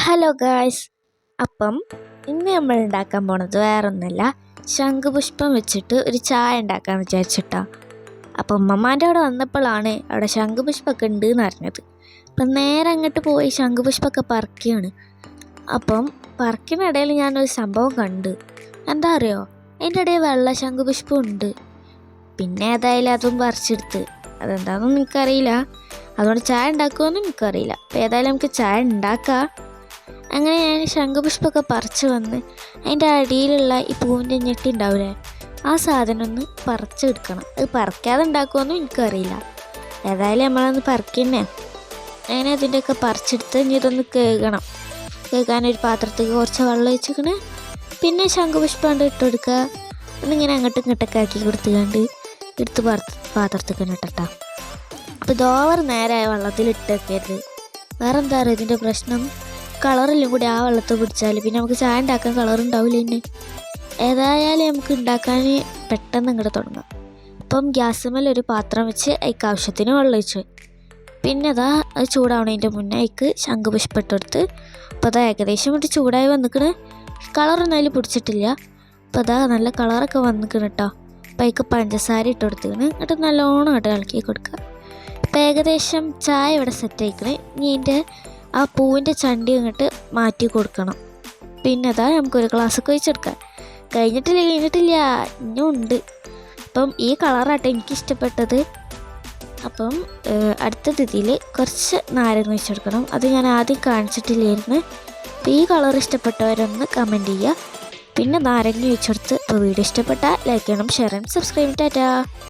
Hello guys, അപ്പം ഇന്ന് നമ്മൾ ഉണ്ടാക്കാൻ പോണത് വേറൊന്നുമല്ല, ശംഖുപുഷ്പം വെച്ചിട്ട് ഒരു ചായ ഉണ്ടാക്കാമെന്ന് വിചാരിച്ചിട്ടാ. അപ്പം ഉമ്മമാൻ്റെ അവിടെ വന്നപ്പോഴാണ് അവിടെ ശംഖുപുഷ്പമൊക്കെ ഉണ്ട് എന്ന് അറിഞ്ഞത്. അപ്പം നേരെ അങ്ങോട്ട് പോയി ശംഖുപുഷ്പമൊക്കെ പറിക്കുകയാണ്. അപ്പം പറിക്കുന്നിടയിൽ ഞാനൊരു സംഭവം കണ്ട്. എന്താ അറിയോ, അതിൻ്റെ ഇടയിൽ വെള്ള ശംഖുപുഷ്പം ഉണ്ട്. പിന്നെ ഏതായാലും അതും പറിച്ചെടുത്ത്. അതെന്താണെന്നൊന്നും എനിക്കറിയില്ല, അതുകൊണ്ട് ചായ ഉണ്ടാക്കുമെന്നും എനിക്കറിയില്ല. അപ്പോൾ ഏതായാലും നമുക്ക് ചായ ഉണ്ടാക്കാം. അങ്ങനെ ഞാൻ ശംഖുപുഷ്പമൊക്കെ പറിച്ച് വന്ന് അതിൻ്റെ അടിയിലുള്ള ഈ പൂവിൻ്റെ ഞെട്ടി ഉണ്ടാവില്ലേ, ആ സാധനം ഒന്ന് പറിച്ചെടുക്കണം. അത് പറിക്കാതെ ഉണ്ടാക്കുമെന്നും എനിക്കറിയില്ല. ഏതായാലും നമ്മളൊന്ന് പറിക്കുന്നേ. അങ്ങനെ അതിൻ്റെയൊക്കെ പറിച്ചെടുത്ത് ഇനി ഇതൊന്ന് കേൾക്കാനൊരു പാത്രത്തിൽ കുറച്ച് വെള്ളം ഒഴിച്ചിക്കണ്. പിന്നെ ശംഖുപുഷ്പം കൊണ്ട് ഇട്ട് കൊടുക്കുക. എന്നിങ്ങനെ അങ്ങോട്ടും ഇങ്ങോട്ടൊക്കെ ആക്കി കൊടുത്തുകൊണ്ട് എടുത്ത് പാത്രത്തിൽ ഇട്ടിട്ടാ. അപ്പോൾ ഇതോവർ നേരെ വെള്ളത്തിൽ ഇട്ട് വെക്കരുത്. വേറെ എന്താ പറയുക, ഇതിൻ്റെ പ്രശ്നം കളറെല്ലാം കൂടി ആ വെള്ളത്തിൽ പിടിച്ചാൽ പിന്നെ നമുക്ക് ചായ ഉണ്ടാക്കാൻ കളറുണ്ടാവില്ല. തന്നെ ഏതായാലും നമുക്ക് ഉണ്ടാക്കാൻ പെട്ടെന്ന് ഇങ്ങോട്ട് തുടങ്ങാം. അപ്പം ഗ്യാസുമേൽ ഒരു പാത്രം വെച്ച് അതിക്ക് ആവശ്യത്തിന് വെള്ളം ഒഴിച്ച്, പിന്നെ അത് ചൂടാവണതിൻ്റെ മുന്നേ അതിക്ക് ശംഖുപുഷ്പം ഇട്ടെടുത്ത്. അപ്പോൾ ഏകദേശം ഒരു ചൂടായി വന്നിക്കണ്. കളറൊന്നും അതിൽ പിടിച്ചിട്ടില്ല. അപ്പോൾ നല്ല കളറൊക്കെ വന്നിക്കണ് കേട്ടോ. അപ്പോൾ അതിക്ക് പഞ്ചസാര ഇട്ട് കൊടുത്തിക്കണ്. എന്നിട്ട് നല്ലോണം ഇളക്കി കൊടുക്കുക. അപ്പോൾ ഏകദേശം ചായ ഇവിടെ സെറ്റ് ആയിക്കണ്. ഇനി ഇതിൻ്റെ ആ പൂവിൻ്റെ ചണ്ടി അങ്ങോട്ട് മാറ്റി കൊടുക്കണം. പിന്നെ നമുക്കൊരു ഗ്ലാസ്സൊക്കെ ഒഴിച്ചെടുക്കാം. കഴിഞ്ഞിട്ടില്ല ഇനിയും ഉണ്ട്. അപ്പം ഈ കളറാട്ടെ എനിക്കിഷ്ടപ്പെട്ടത്. അപ്പം അടുത്ത ഇതിൽ കുറച്ച് നാരങ്ങ ഒഴിച്ചെടുക്കണം. അത് ഞാൻ ആദ്യം കാണിച്ചിട്ടില്ലായിരുന്നു. അപ്പോൾ ഈ കളർ ഇഷ്ടപ്പെട്ടവരൊന്ന് കമൻറ്റ് ചെയ്യുക. പിന്നെ നാരങ്ങ ഒഴിച്ചെടുത്ത്. അപ്പോൾ വീഡിയോ ഇഷ്ടപ്പെട്ടാൽ ലൈക്ക് ചെയ്യണം, ഷെയർ ചെയ്യണം, സബ്സ്ക്രൈബ്. ടാറ്റാ.